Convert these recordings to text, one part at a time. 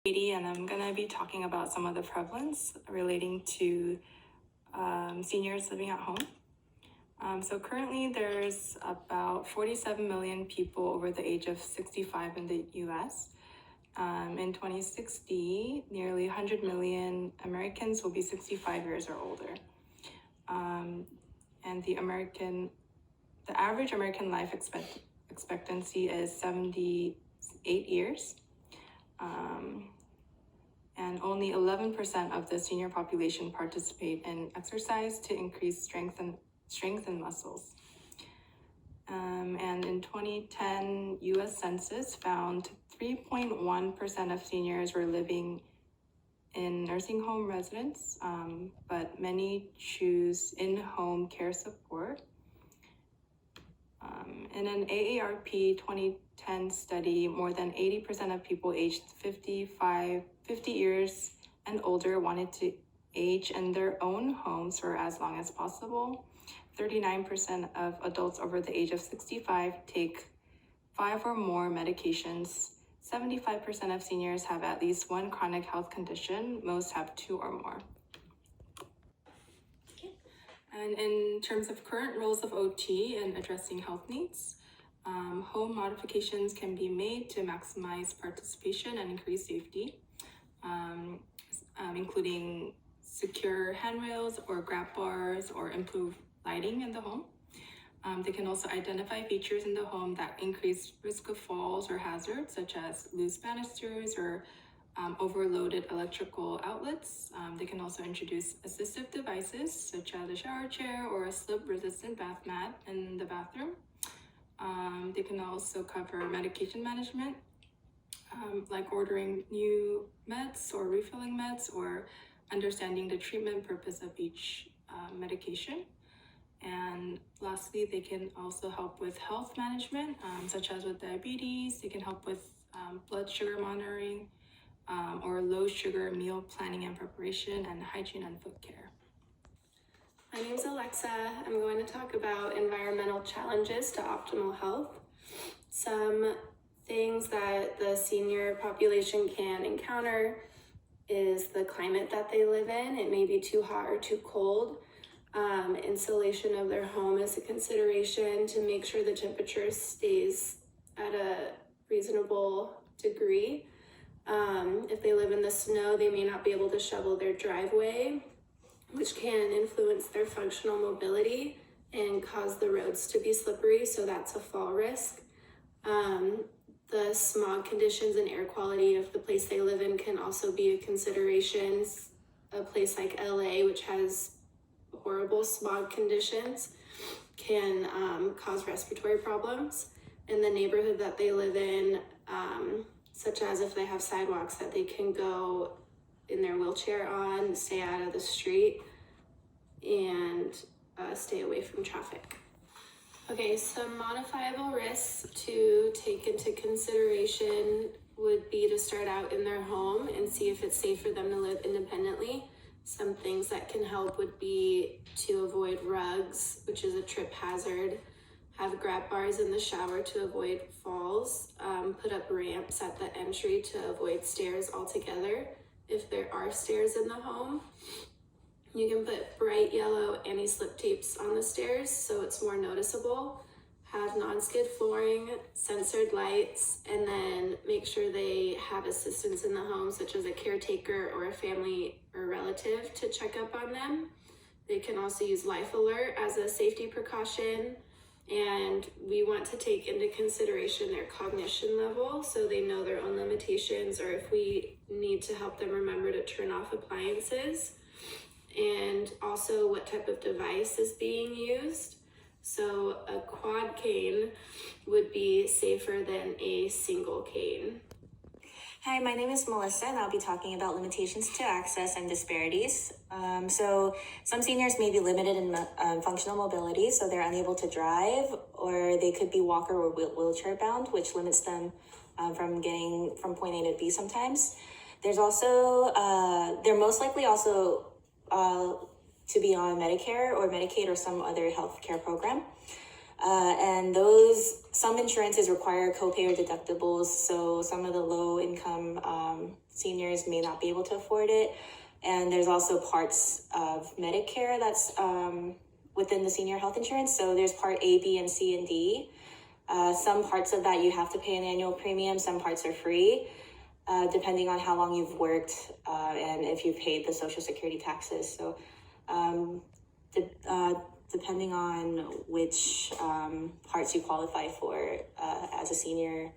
Katie, and I'm going to be talking about some of the prevalence relating to seniors living at home. So currently there's about 47 million people over the age of 65 in the US. In 2060, nearly 100 million Americans will be 65 years or older. And the average American life expectancy is 78 years. And only 11% of the senior population participate in exercise to increase strength and muscles. And in 2010, US Census found 3.1% of seniors were living in nursing home residence, but many choose in-home care support. In an AARP 2010 study, more than 80% of people aged 50 years and older wanted to age in their own homes for as long as possible. 39% of adults over the age of 65 take 5 or more medications. 75% of seniors have at least one chronic health condition. Most have 2 or more. And in terms of current roles of OT in addressing health needs, home modifications can be made to maximize participation and increase safety, including secure handrails or grab bars or improve lighting in the home. They can also identify features in the home that increase risk of falls or hazards, such as loose banisters or overloaded electrical outlets. They can also introduce assistive devices such as a shower chair or a slip-resistant bath mat in the bathroom. They can also cover medication management, like ordering new meds or refilling meds or understanding the treatment purpose of each medication. And lastly, they can also help with health management, such as with diabetes. They can help with blood sugar monitoring, or low sugar meal planning and preparation, and hygiene and foot care. My name's Alexa. I'm going to talk about environmental challenges to optimal health. Some things that the senior population can encounter is the climate that they live in. It may be too hot or too cold. Insulation of their home is a consideration to make sure the temperature stays at a reasonable degree. If they live in the snow, they may not be able to shovel their driveway, which can influence their functional mobility and cause the roads to be slippery, so that's a fall risk. The smog conditions and air quality of the place they live in can also be a consideration. A place like LA, which has horrible smog conditions, can cause respiratory problems. In the neighborhood that they live in, such as if they have sidewalks that they can go in their wheelchair on, stay out of the street, and stay away from traffic. Okay, some modifiable risks to take into consideration would be to start out in their home and see if it's safe for them to live independently. Some things that can help would be to avoid rugs, which is a trip hazard, have grab bars in the shower to avoid falls, put up ramps at the entry to avoid stairs altogether if there are stairs in the home. You can put bright yellow anti-slip tapes on the stairs so it's more noticeable. Have non-skid flooring, sensored lights, and then make sure they have assistance in the home, such as a caretaker or a family or relative to check up on them. They can also use Life Alert as a safety precaution, and we want to take into consideration their cognition level so they know their own limitations, or if we need to help them remember to turn off appliances, and also what type of device is being used. So a quad cane would be safer than a single cane. Hi, my name is Melissa, and I'll be talking about limitations to access and disparities. So some seniors may be limited in functional mobility, so they're unable to drive, or they could be walker or wheelchair bound, which limits them from getting from point A to B sometimes. There's also, they're most likely also to be on Medicare or Medicaid or some other healthcare program. And some insurances require copay or deductibles, so some of the low income seniors may not be able to afford it. And there's also parts of Medicare that's within the senior health insurance. So there's part A, B, and C, and D. Some parts of that you have to pay an annual premium, some parts are free, depending on how long you've worked and if you've paid the Social Security taxes. So depending on which parts you qualify for as a senior,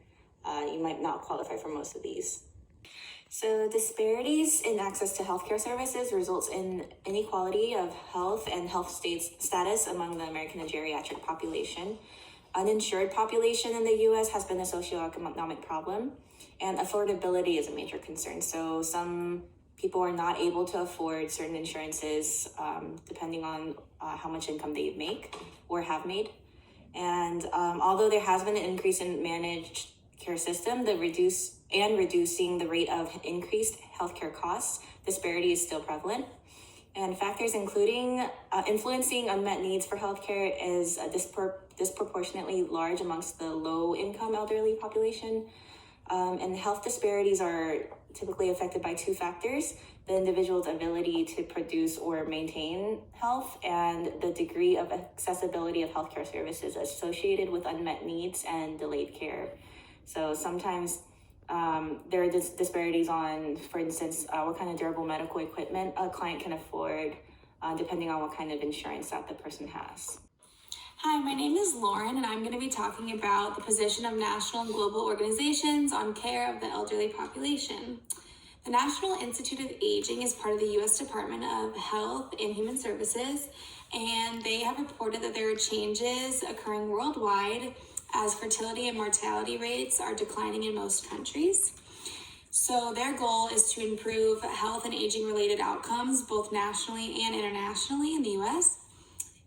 you might not qualify for most of these. So disparities in access to healthcare services results in inequality of health and health status among the American and geriatric population. Uninsured population in the U.S. has been a socioeconomic problem, and affordability is a major concern. So some people are not able to afford certain insurances depending on how much income they make or have made. And although there has been an increase in managed care system, reducing the rate of increased healthcare costs, disparity is still prevalent. And factors including influencing unmet needs for healthcare is disproportionately large amongst the low-income elderly population. And health disparities are typically affected by two factors: the individual's ability to produce or maintain health, and the degree of accessibility of healthcare services associated with unmet needs and delayed care. So sometimes there are disparities on, for instance, what kind of durable medical equipment a client can afford, depending on what kind of insurance that the person has. Hi, my name is Lauren, and I'm going to be talking about the position of national and global organizations on care of the elderly population. The National Institute of Aging is part of the U.S. Department of Health and Human Services, and they have reported that there are changes occurring worldwide as fertility and mortality rates are declining in most countries. So their goal is to improve health and aging-related outcomes both nationally and internationally in the U.S.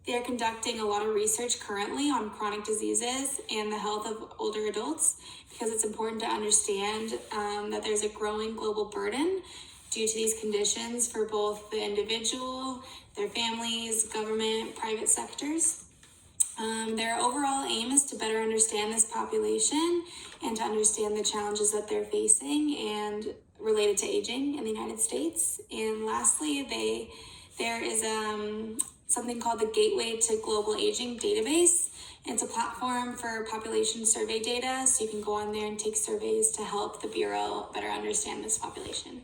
They are conducting a lot of research currently on chronic diseases and the health of older adults because it's important to understand that there's a growing global burden due to these conditions for both the individual, their families, government, private sectors. Their overall aim is to better understand this population and to understand the challenges that they're facing and related to aging in the United States. And lastly, there is something called the Gateway to Global Aging database. It's a platform for population survey data, so you can go on there and take surveys to help the Bureau better understand this population.